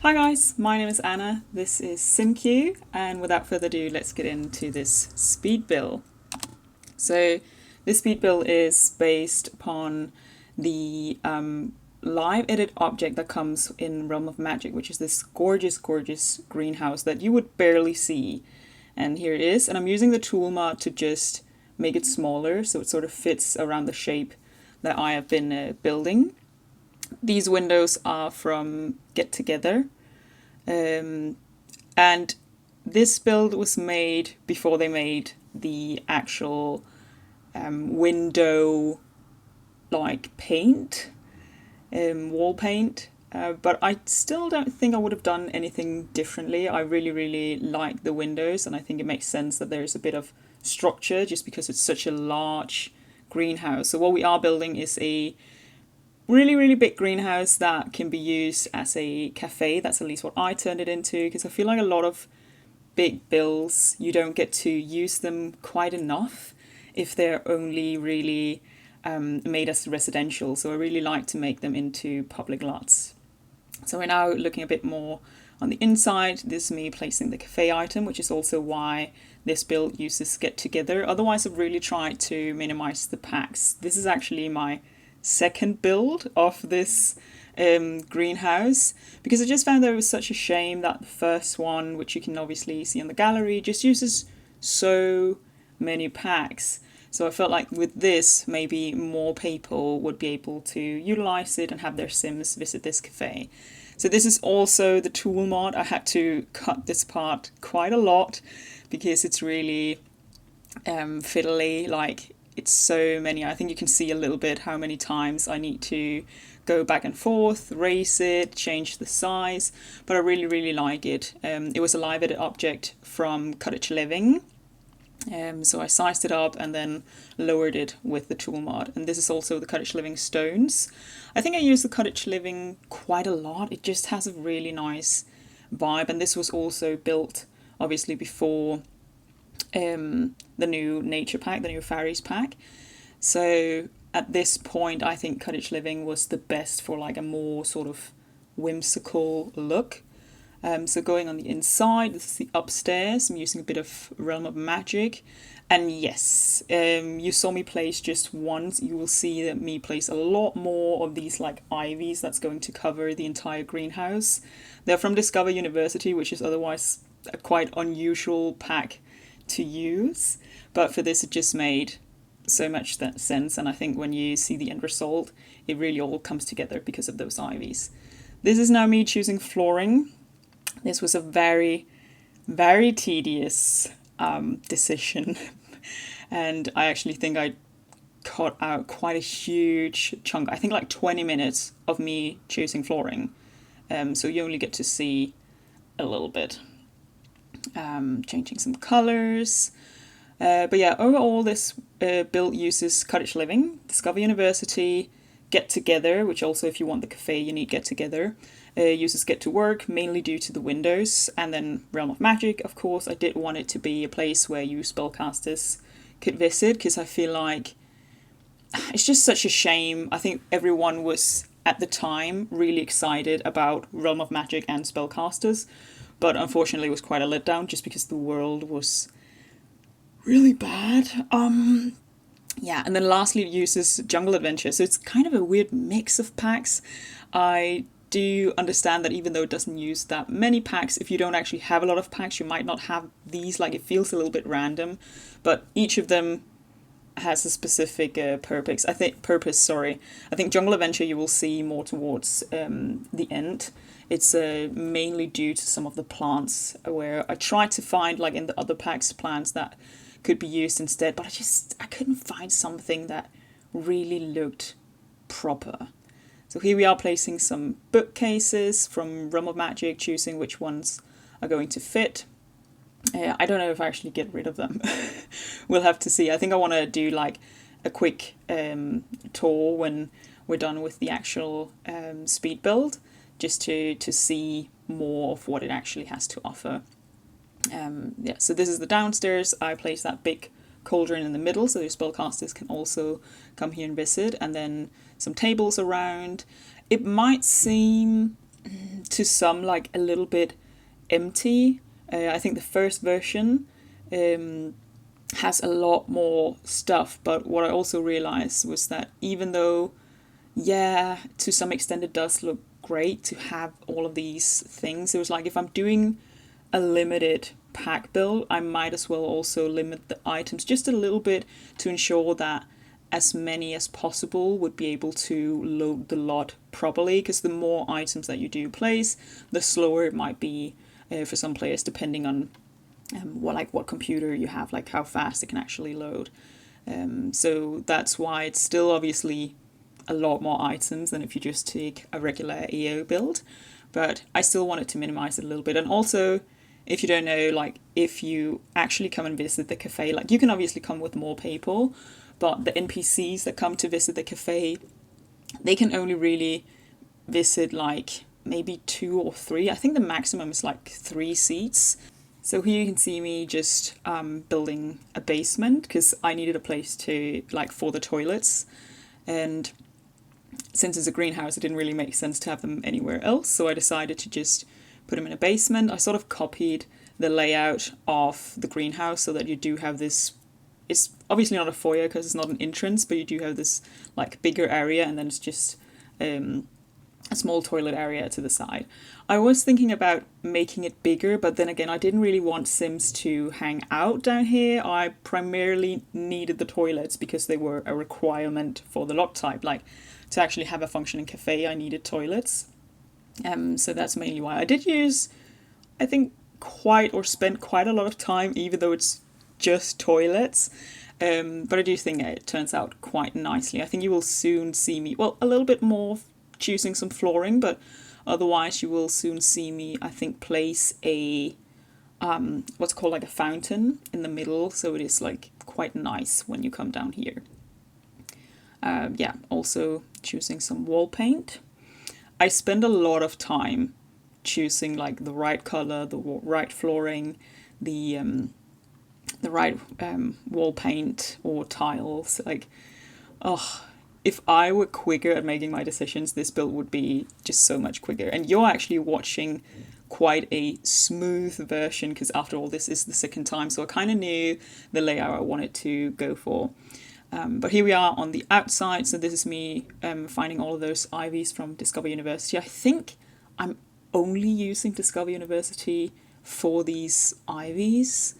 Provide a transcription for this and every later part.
Hi guys, my name is Anna, this is simcue, and without further ado, let's get into this speed build. So this speed build is based upon the live edit object that comes in Realm of Magic, which is this gorgeous greenhouse that you would barely see. And here it is, and I'm using the tool mod to just make it smaller so it sort of fits around the shape that I have been building. These windows are from Get Together, and this build was made before they made the actual window like paint, wall paint. But I still don't think I would have done anything differently. I really like the windows, and I think it makes sense that there's a bit of structure just because it's such a large greenhouse. So what we are building is a really big greenhouse that can be used as a cafe. That's at least what I turned it into, because I feel like a lot of big builds, you don't get to use them quite enough if they're only really made as residential. So I really like to make them into public lots. So we're now looking a bit more on the inside. This is me placing the cafe item, which is also why this build uses Get Together. Otherwise, I've really tried to minimize the packs. This is actually my second build of this greenhouse, because I just found that it was such a shame that the first one, which you can obviously see on the gallery, just uses so many packs. So I felt like with this, maybe more people would be able to utilize it and have their Sims visit this cafe. So this is also the tool mod. I had to cut this part quite a lot because it's really fiddly. Like, it's so many. I think you can see a little bit how many times I need to go back and forth, raise it, change the size, but I really like it. It was a live edit object from Cottage Living. So I sized it up and then lowered it with the tool mod. And this is also the Cottage Living stones. I think I use the Cottage Living quite a lot. It just has a really nice vibe. And this was also built obviously before the new nature pack, the new fairies pack. So at this point, I think Cottage Living was the best for like a more sort of whimsical look. So going on the inside, this is the upstairs. I'm using a bit of Realm of Magic. And yes, you saw me place just once. You will see that me place a lot more of these like ivies that's going to cover the entire greenhouse. They're from Discover University, which is otherwise a quite unusual pack to use. But for this, it just made so much sense. And I think when you see the end result, it really all comes together because of those ivies. This is now me choosing flooring. This was a very tedious decision, and I actually think I cut out quite a huge chunk. I think like 20 minutes of me choosing flooring, so you only get to see a little bit. Changing some colors, but yeah, overall this build uses Cottage Living, Discover University, Get Together, which also if you want the cafe you need Get Together. Uses Get to Work, mainly due to the windows, and then Realm of Magic, of course. I did want it to be a place where you spellcasters could visit, because I feel like it's just such a shame. I think everyone was, at the time, really excited about Realm of Magic and spellcasters, but unfortunately it was quite a letdown just because the world was really bad. Yeah, and then lastly it uses Jungle Adventure, so it's kind of a weird mix of packs. I do understand that even though it doesn't use that many packs, if you don't actually have a lot of packs, you might not have these. Like, it feels a little bit random, but each of them has a specific purpose. I think Jungle Adventure you will see more towards the end. It's mainly due to some of the plants, where I tried to find, like in the other packs, plants that could be used instead, but I couldn't find something that really looked proper. So here we are placing some bookcases from Realm of Magic, choosing which ones are going to fit. I don't know if I actually get rid of them. We'll have to see. I think I want to do like a quick tour when we're done with the actual speed build, just to see more of what it actually has to offer. Yeah, so this is the downstairs. I place that big cauldron in the middle so your spellcasters can also come here and visit, and then some tables around. It might seem to some like a little bit empty. I think the first version has a lot more stuff, but what I also realized was that even though, yeah, to some extent it does look great to have all of these things, it was like if I'm doing a limited pack build, I might as well also limit the items just a little bit to ensure that as many as possible would be able to load the lot properly, because the more items that you do place, the slower it might be for some players, depending on what computer you have, like how fast it can actually load. So that's why it's still obviously a lot more items than if you just take a regular EO build, but I still wanted to minimize it a little bit. And also, if you don't know, like if you actually come and visit the cafe, like you can obviously come with more people, but the NPCs that come to visit the cafe, they can only really visit like maybe 2 or 3. I think the maximum is like 3 seats. So here you can see me just building a basement because I needed a place to like for the toilets, and since it's a greenhouse, it didn't really make sense to have them anywhere else. So I decided to just put them in a basement. I sort of copied the layout of the greenhouse so that you do have this. It's obviously not a foyer because it's not an entrance, but you do have this like bigger area, and then it's just a small toilet area to the side. I was thinking about making it bigger, but then again, I didn't really want Sims to hang out down here. I primarily needed the toilets because they were a requirement for the lot type. Like to actually have a functioning cafe, I needed toilets. So that's mainly why I did use, I think, spent quite a lot of time, even though it's just toilets. But I do think it turns out quite nicely. I think you will soon see me, well, a little bit more choosing some flooring, but otherwise you will soon see me, I think, place a what's called like a fountain in the middle, so it is like quite nice when you come down here. Yeah, also choosing some wall paint. I spend a lot of time choosing like the right color, the right flooring, the right wall paint or tiles. Like, oh, if I were quicker at making my decisions, this build would be just so much quicker. And you're actually watching quite a smooth version because after all, this is the second time. So I kind of knew the layout I wanted to go for. But here we are on the outside. So this is me finding all of those ivies from Discover University. I think I'm only using Discover University for these ivies.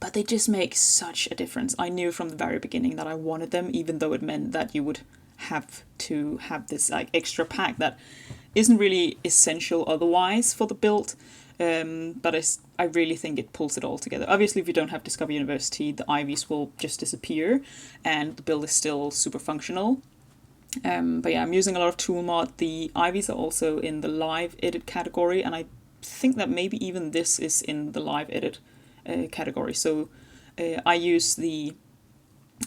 But they just make such a difference. I knew from the very beginning that I wanted them, even though it meant that you would have to have this like extra pack that isn't really essential otherwise for the build. But I really think it pulls it all together. Obviously, if you don't have Discover University, the ivies will just disappear and the build is still super functional. But yeah, I'm using a lot of tool mod. The ivies are also in the live edit category, and I think that maybe even this is in the live edit category. So I use the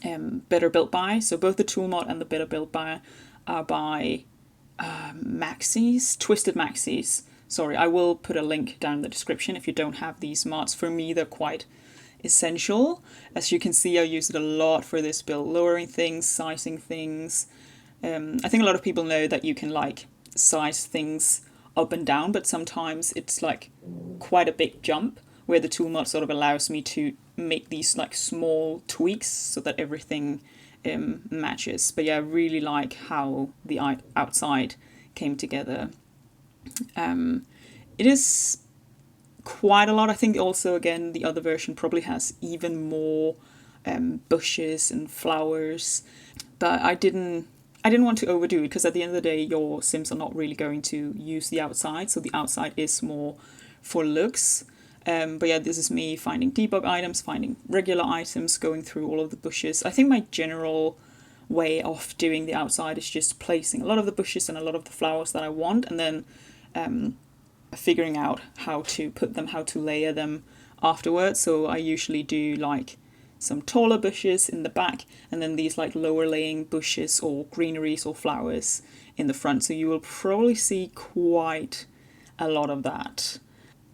Better Built By. So both the tool mod and the Better Built By are by Twisted Maxis. Sorry, I will put a link down in the description if you don't have these mods. For me, they're quite essential. As you can see, I use it a lot for this build, lowering things, sizing things. I think a lot of people know that you can like size things up and down, but sometimes it's like quite a big jump where the tool mod sort of allows me to make these like small tweaks so that everything matches. But yeah, I really like how the outside came together. It is quite a lot. I think also, again, the other version probably has even more bushes and flowers, but I didn't want to overdo it because at the end of the day, your Sims are not really going to use the outside, so the outside is more for looks. But yeah, this is me finding debug items, finding regular items, going through all of the bushes. I think my general way of doing the outside is just placing a lot of the bushes and a lot of the flowers that I want, and then figuring out how to put them, how to layer them afterwards. So I usually do like some taller bushes in the back and then these like lower laying bushes or greeneries or flowers in the front. So you will probably see quite a lot of that.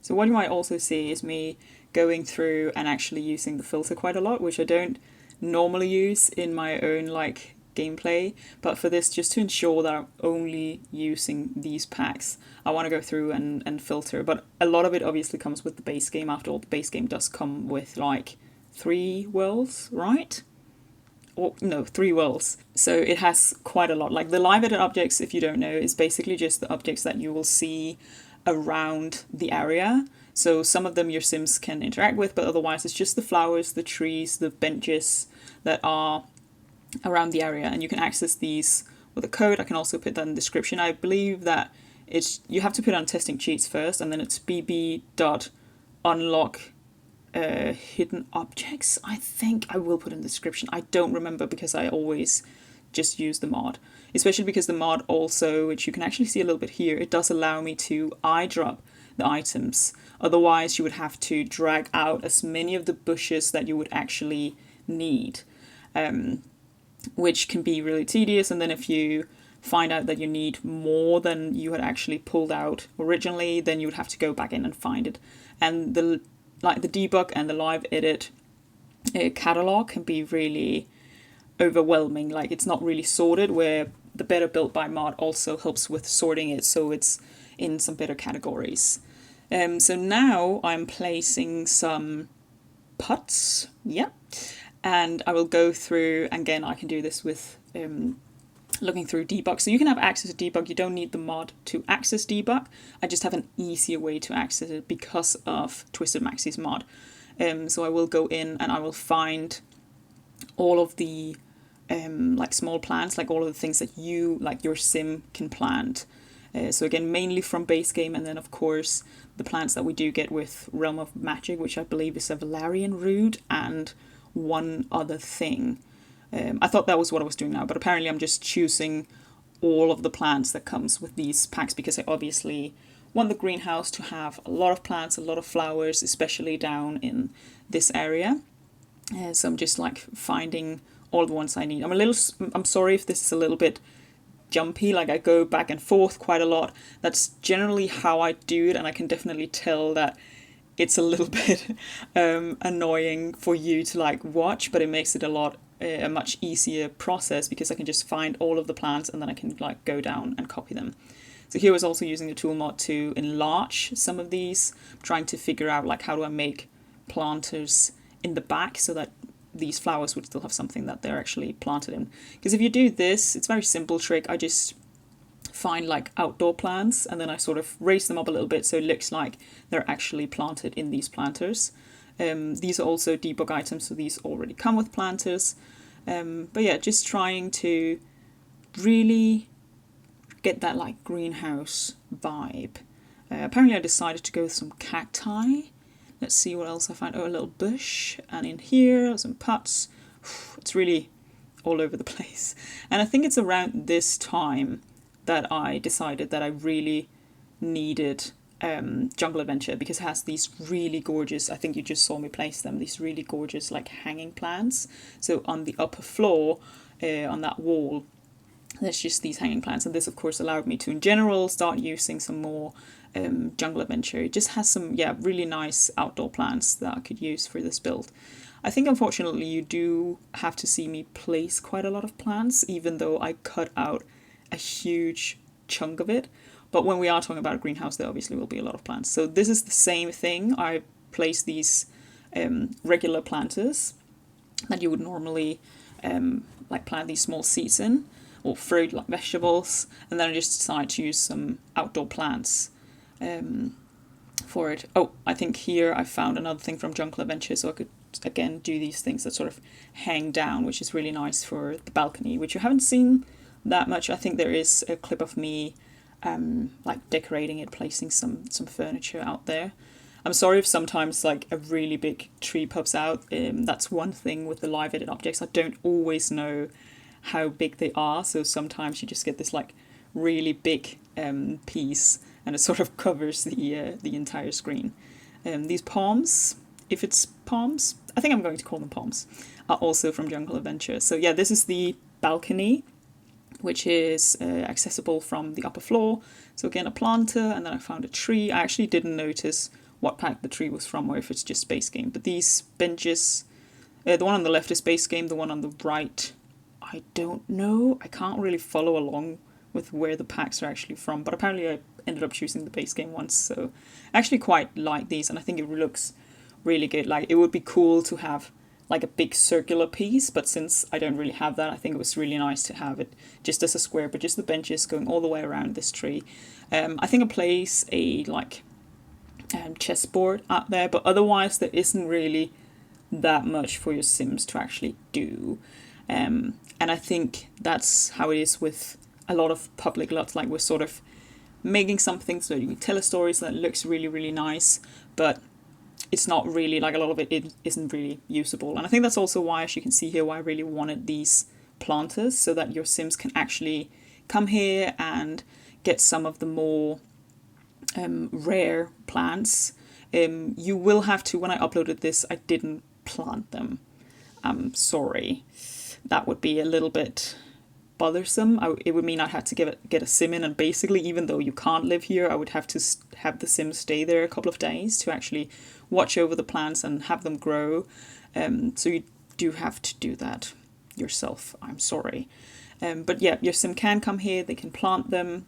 So what you might also see is me going through and actually using the filter quite a lot, which I don't normally use in my own like gameplay, but for this, just to ensure that I'm only using these packs, I want to go through and filter. But a lot of it obviously comes with the base game. After all, the base game does come with like 3 worlds, right? Or no, 3 worlds. So it has quite a lot. Like the live edit objects, if you don't know, is basically just the objects that you will see around the area. So some of them your Sims can interact with, but otherwise it's just the flowers, the trees, the benches that are around the area, and you can access these with a code. I can also put that in the description. I believe that you have to put on testing cheats first, and then it's bb.unlock hidden objects. I think I will put in the description. I don't remember because I always just use the mod, especially because the mod also, which you can actually see a little bit here, it does allow me to eyedrop the items. Otherwise you would have to drag out as many of the bushes that you would actually need, which can be really tedious. And then if you find out that you need more than you had actually pulled out originally, then you would have to go back in and find it. And the debug and the live edit catalog can be really overwhelming. Like it's not really sorted, where the Better Built by mod also helps with sorting it, so it's in some better categories. So now I'm placing some pots, and I will go through, again I can do this with looking through debug. So you can have access to debug, you don't need the mod to access debug. I just have an easier way to access it because of Twisted Maxie's mod. So I will go in and I will find all of the like small plants, like all of the things that you, like your sim, can plant. So again, mainly from base game, and then of course the plants that we do get with Realm of Magic, which I believe is a Valerian Root and one other thing. I thought that was what I was doing now, but apparently I'm just choosing all of the plants that comes with these packs because I obviously want the greenhouse to have a lot of plants, a lot of flowers, especially down in this area. So I'm just like finding all the ones I need. I'm sorry if this is a little bit jumpy, like I go back and forth quite a lot. That's generally how I do it, and I can definitely tell that it's a little bit annoying for you to like watch, but it makes it a much easier process because I can just find all of the plants and then I can like go down and copy them. So here I was also using the tool mod to enlarge some of these, trying to figure out like how do I make planters in the back so that these flowers would still have something that they're actually planted in. Because if you do this, it's a very simple trick. I just find like outdoor plants and then I sort of raise them up a little bit so it looks like they're actually planted in these planters. These are also debug items, so these already come with planters. But yeah, just trying to really get that like greenhouse vibe. Apparently I decided to go with some cacti. Let's see what else I find. Oh, a little bush, and in here some pots. It's really all over the place. And I think it's around this time that I decided that I really needed Jungle Adventure, because it has these really gorgeous, I think you just saw me place them, these really gorgeous like hanging plants. So on the upper floor, on that wall, there's just these hanging plants, and this of course allowed me to in general start using some more Jungle Adventure. It just has some really nice outdoor plants that I could use for this build. I think unfortunately you do have to see me place quite a lot of plants, even though I cut out a huge chunk of it. But when we are talking about a greenhouse, there obviously will be a lot of plants. So this is the same thing. I place these regular planters that you would normally like plant these small seeds in, or fruit like vegetables, and then I just decide to use some outdoor plants for it. Oh, I think here I found another thing from Jungle Adventure, so I could again do these things that sort of hang down, which is really nice for the balcony, which you haven't seen that much. I think there is a clip of me like decorating it, placing some furniture out there. I'm sorry if sometimes like a really big tree pops out. That's one thing with the live edit objects. I don't always know how big they are, so sometimes you just get this like really big piece, and it sort of covers the entire screen. These palms, if it's palms, I think I'm going to call them palms, are also from Jungle Adventure. So yeah, this is the balcony, which is accessible from the upper floor. So again, a planter, and then I found a tree. I actually didn't notice what pack the tree was from, or if it's just base game. But these benches, the one on the left is base game, the one on the right, I I don't know. I can't really follow along with where the packs are actually from, but apparently I ended up choosing the base game ones, so I actually quite like these, and I think it looks really good. Like, it would be cool to have like a big circular piece, but since I don't really have that, I think it was really nice to have it just as a square, but just the benches going all the way around this tree. I think I place a chessboard out there, but otherwise there isn't really that much for your Sims to actually do. And I think that's how it is with a lot of public lots. Like, we're sort of making something so you can tell a story so that looks really, really nice, but it's not really, like, a lot of it isn't really usable. And I think that's also why, as you can see here, why I really wanted these planters, so that your Sims can actually come here and get some of the more rare plants. You will have to, when I uploaded this, I didn't plant them. I'm sorry. That would be a little bit bothersome. It would mean I'd have to get a sim in, and basically, even though you can't live here, I would have to have the sim stay there a couple of days to actually watch over the plants and have them grow. So you do have to do that yourself. I'm sorry. But yeah, your sim can come here, they can plant them,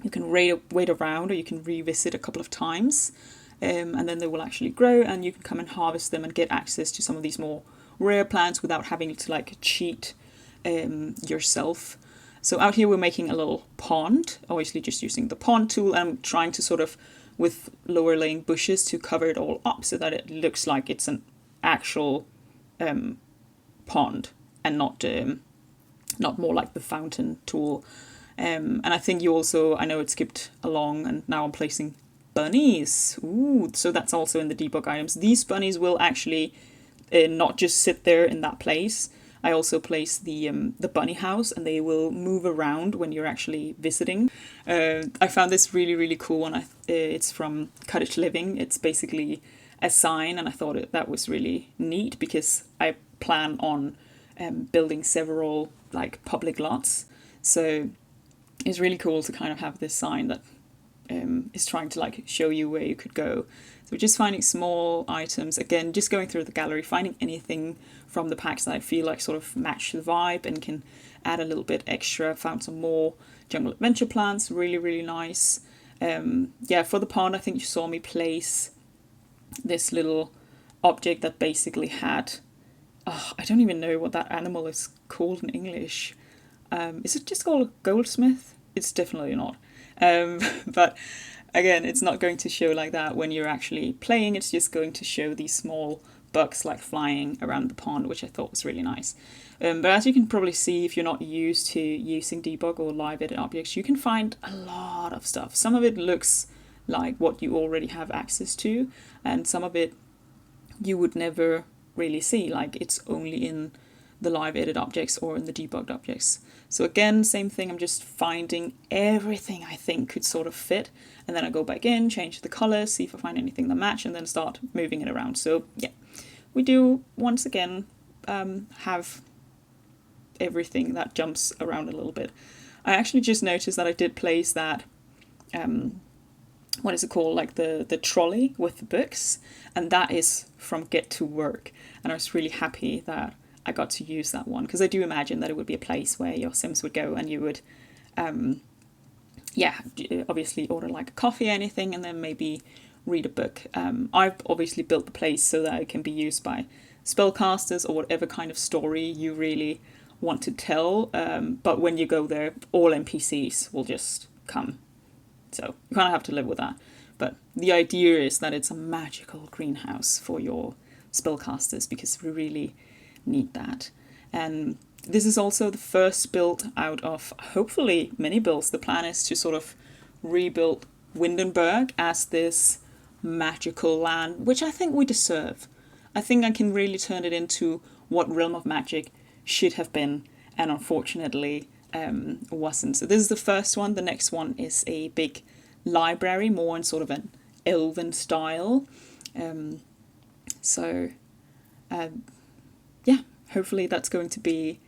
you can wait around, or you can revisit a couple of times, and then they will actually grow, and you can come and harvest them and get access to some of these more rare plants without having to like cheat yourself. So out here we're making a little pond, obviously just using the pond tool, and I'm trying to sort of, with lower laying bushes, to cover it all up so that it looks like it's an actual pond and not more like the fountain tool. And I think you also, I know it skipped along, and now I'm placing bunnies. Ooh, so that's also in the debug items. These bunnies will actually not just sit there in that place. I also place the bunny house, and they will move around when you're actually visiting. I found this really, really cool one. It's from Cottage Living. It's basically a sign, and I thought that was really neat because I plan on building several like public lots. So it's really cool to kind of have this sign that is trying to like show you where you could go. So just finding small items, again, just going through the gallery, finding anything from the packs that I feel like sort of match the vibe and can add a little bit extra. Found some more jungle adventure plants, really, really nice. Yeah, for the pond, I think you saw me place this little object that basically had, I don't even know what that animal is called in English. Is it just called a goldsmith? It's definitely not. But again, it's not going to show like that when you're actually playing. It's just going to show these small bugs like flying around the pond, which I thought was really nice. But as you can probably see, if you're not used to using debug or live edit objects, you can find a lot of stuff. Some of it looks like what you already have access to, and some of it you would never really see, like it's only in the live edit objects or in the debugged objects. So again, same thing, I'm just finding everything I think could sort of fit, and then I go back in, change the color, see if I find anything that match, and then start moving it around. So yeah, we do once again have everything that jumps around a little bit. I actually just noticed that I did place that what is it called, like the trolley with the books, and that is from Get to Work, and I was really happy that I got to use that one, because I do imagine that it would be a place where your Sims would go and you would obviously order like a coffee or anything, and then maybe read a book. I've obviously built the place so that it can be used by spellcasters or whatever kind of story you really want to tell, but when you go there, all NPCs will just come. So you kind of have to live with that. But the idea is that it's a magical greenhouse for your spellcasters, because we really need that. And this is also the first build out of hopefully many builds. The plan is to sort of rebuild Windenburg as this magical land, which I think we deserve. I think I can really turn it into what Realm of Magic should have been, and unfortunately wasn't. So this is the first one. The next one is a big library, more in sort of an elven style. Hopefully that's going to be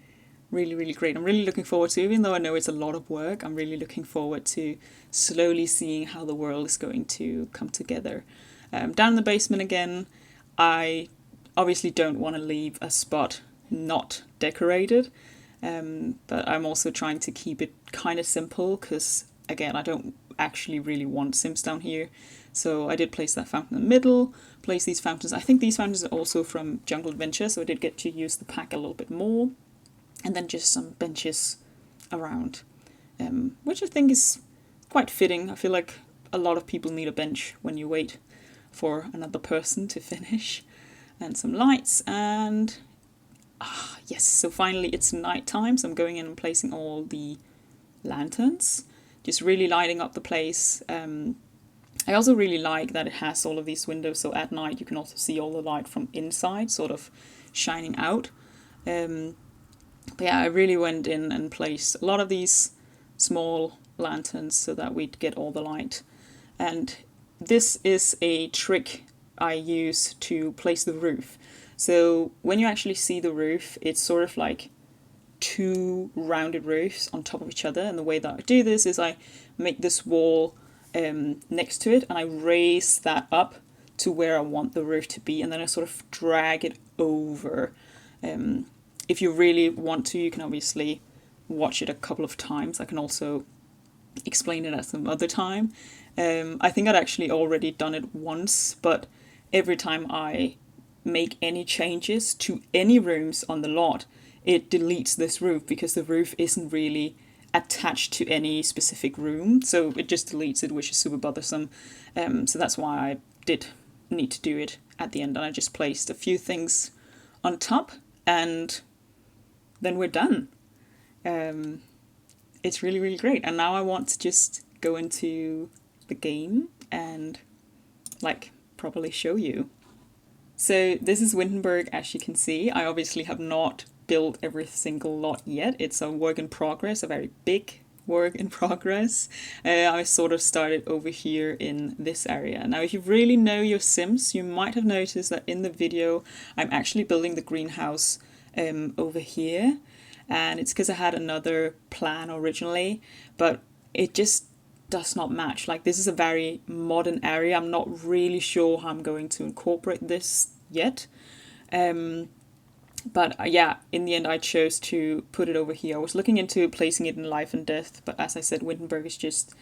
really, really great. I'm really looking forward to, even though I know it's a lot of work, I'm really looking forward to slowly seeing how the world is going to come together. Down in the basement again, I obviously don't want to leave a spot not decorated. But I'm also trying to keep it kind of simple because, again, I don't actually really want Sims down here. So I did place that fountain in the middle, place these fountains. I think these fountains are also from Jungle Adventure, so I did get to use the pack a little bit more. And then just some benches around, which I think is quite fitting. I feel like a lot of people need a bench when you wait for another person to finish. And some lights, and yes, so finally it's night time, so I'm going in and placing all the lanterns, just really lighting up the place. I also really like that it has all of these windows, so at night you can also see all the light from inside sort of shining out. But yeah, I really went in and placed a lot of these small lanterns so that we'd get all the light. And this is a trick I use to place the roof. So when you actually see the roof, it's sort of like two rounded roofs on top of each other. And the way that I do this is I make this wall next to it and I raise that up to where I want the roof to be, and then I sort of drag it over. If you really want to, you can obviously watch it a couple of times. I can also explain it at some other time. I think I'd actually already done it once, but every time I make any changes to any rooms on the lot, it deletes this roof because the roof isn't really attached to any specific room, so it just deletes it, which is super bothersome. So that's why I did need to do it at the end, and I just placed a few things on top, and then we're done. It's really, really great. And now I want to just go into the game and like properly show you. So this is Windenburg, as you can see. I obviously have not built every single lot yet. It's a work in progress, a very big work in progress. I sort of started over here in this area. Now, if you really know your Sims, you might have noticed that in the video, I'm actually building the greenhouse over here. And it's because I had another plan originally, but it just does not match. Like, this is a very modern area. I'm not really sure how I'm going to incorporate this yet. But yeah, in the end I chose to put it over here. I was looking into placing it in Life and Death, but as I said, Windenburg is just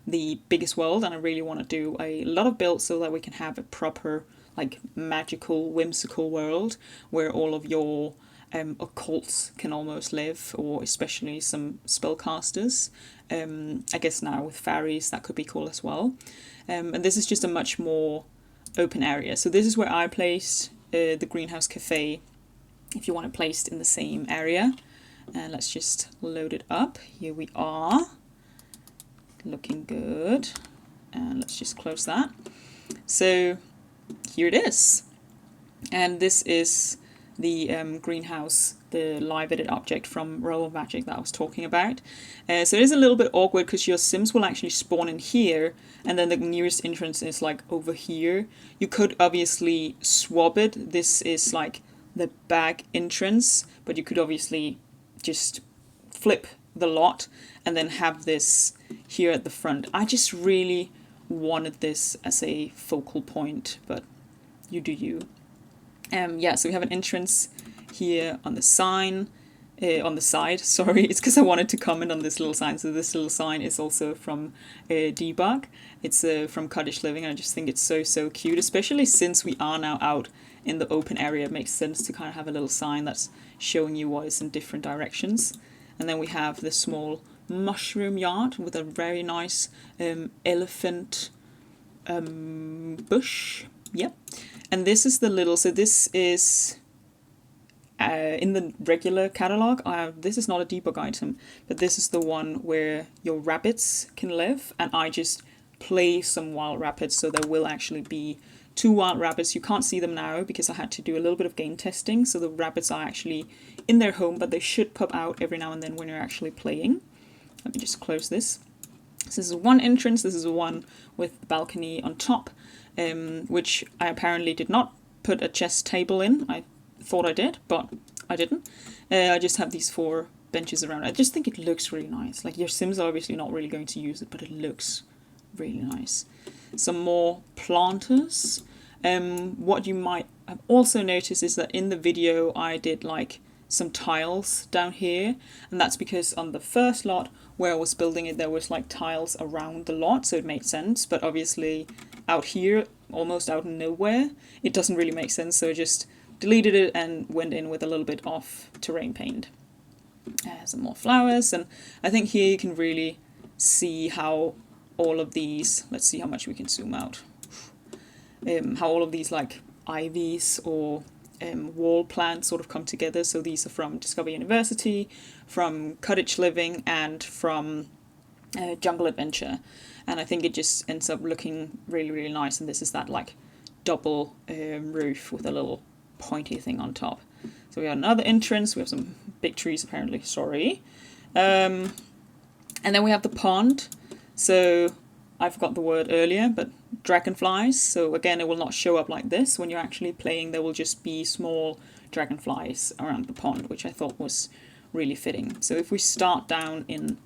the biggest world, and I really want to do a lot of builds so that we can have a proper, like, magical, whimsical world where all of your occults can almost live, or especially some spellcasters. I guess now with fairies that could be cool as well. And this is just a much more open area. So this is where I placed the Greenhouse Café, if you want it placed in the same area. And let's just load it up. Here we are. Looking good. And let's just close that. So here it is. And this is the greenhouse, the live edit object from Realm of Magic that I was talking about. So it is a little bit awkward because your Sims will actually spawn in here, and then the nearest entrance is like over here. You could obviously swap it. This is like the back entrance, but you could obviously just flip the lot and then have this here at the front. I just really wanted this as a focal point, but you do you. Yeah, so we have an entrance here on the sign, on the side, sorry, it's because I wanted to comment on this little sign. So this little sign is also from Debug. It's from Cottage Living, and I just think it's so cute, especially since we are now out in the open area. It makes sense to kind of have a little sign that's showing you what is in different directions. And then we have this small mushroom yard with a very nice elephant bush. Yep. And this is the little, so this is in the regular catalog. This is not a debug item, but this is the one where your rabbits can live, and I just play some wild rabbits, so there will actually be 2 wild rabbits. You can't see them now because I had to do a little bit of game testing, so the rabbits are actually in their home, but they should pop out every now and then when you're actually playing. Let me just close this. So this is one entrance, this is the one with the balcony on top, which I apparently did not put a chess table in. I thought I did, but I didn't. I just have these 4 benches around. I just think it looks really nice. Like, your Sims are obviously not really going to use it, but it looks really nice. Some more planters. What you might have also noticed is that in the video I did like some tiles down here, and that's because on the first lot where I was building it there was like tiles around the lot, so it made sense, but obviously out here, almost out of nowhere, it doesn't really make sense, so I just deleted it and went in with a little bit of terrain paint. Some more flowers, and I think here you can really see how all of these, let's see how much we can zoom out, how all of these like ivies or wall plants sort of come together. So these are from Discover University, from Cottage Living, and from Jungle Adventure, and I think it just ends up looking really, really nice. And this is that like double roof with a little pointy thing on top. So we have another entrance, we have some big trees apparently, sorry. And then we have the pond. So I forgot the word earlier, but dragonflies. So again, it will not show up like this. When you're actually playing, there will just be small dragonflies around the pond, which I thought was really fitting. So if we start down in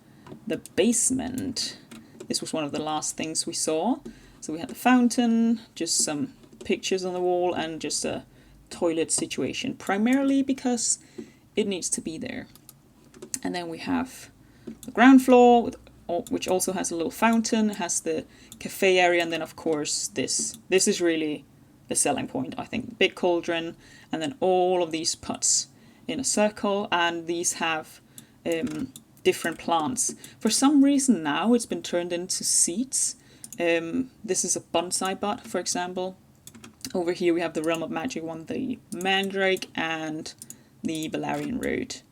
the basement, this was one of the last things we saw. So we had the fountain, just some pictures on the wall, and just a toilet situation, primarily because it needs to be there. And then we have the ground floor, which also has a little fountain, has the cafe area, and then of course this is really the selling point, I think. Big cauldron, and then all of these pots in a circle, and these have different plants. For some reason now it's been turned into seats. This is a bonsai butt, for example. Over here we have the Realm of Magic one, the Mandrake, and the Valerian Root.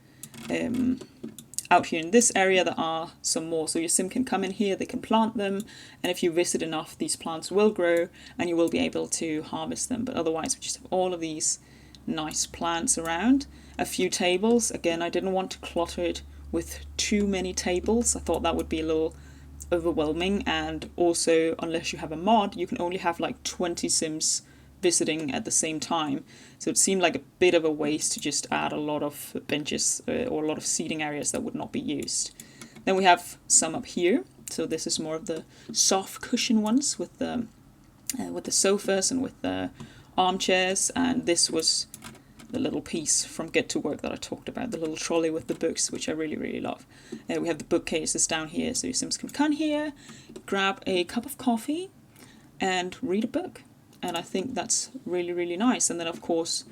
Out here in this area there are some more, so your sim can come in here, they can plant them, and if you visit enough these plants will grow and you will be able to harvest them. But otherwise we just have all of these nice plants around. A few tables, again I didn't want to clutter it with too many tables, I thought that would be a little overwhelming, and also unless you have a mod you can only have like 20 sims visiting at the same time, so it seemed like a bit of a waste to just add a lot of benches or a lot of seating areas that would not be used. Then we have some up here, so this is more of the soft cushion ones with the sofas and with the armchairs, and this was the little piece from Get to Work that I talked about, the little trolley with the books, which I really, really love. We have the bookcases down here, so your sims can come here, grab a cup of coffee and read a book. And I think that's really, really nice. And then, of course,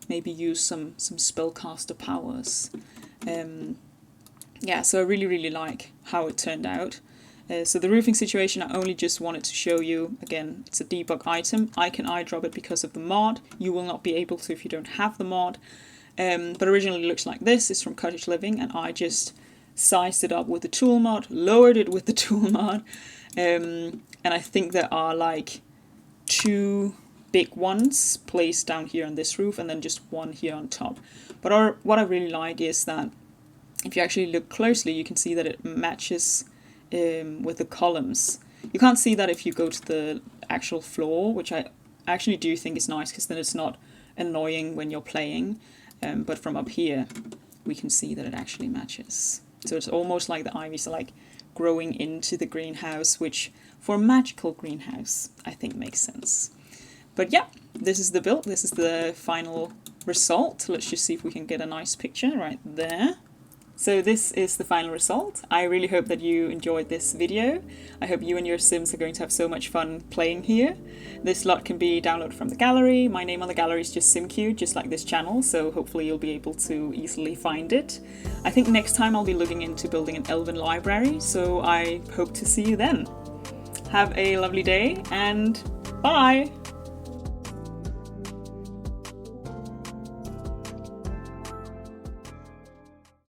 maybe use some spellcaster powers. Yeah, so I really, really like how it turned out. So the roofing situation, I only just wanted to show you. Again, it's a debug item. I can eyedrop it because of the mod. You will not be able to if you don't have the mod. But originally it looks like this. It's from Cottage Living, and I just sized it up with the tool mod, lowered it with the tool mod. And I think there are like 2 big ones placed down here on this roof, and then just one here on top. But what I really like is that if you actually look closely, you can see that it matches with the columns. You can't see that if you go to the actual floor, which I actually do think is nice, because then it's not annoying when you're playing. But from up here, we can see that it actually matches. So it's almost like the ivies are like growing into the greenhouse, which for a magical greenhouse, I think makes sense. But yeah, this is the build. This is the final result. Let's just see if we can get a nice picture right there. So this is the final result. I really hope that you enjoyed this video. I hope you and your sims are going to have so much fun playing here. This lot can be downloaded from the gallery. My name on the gallery is just simcue, just like this channel, so hopefully you'll be able to easily find it. I think next time I'll be looking into building an elven library, so I hope to see you then. Have a lovely day, and bye!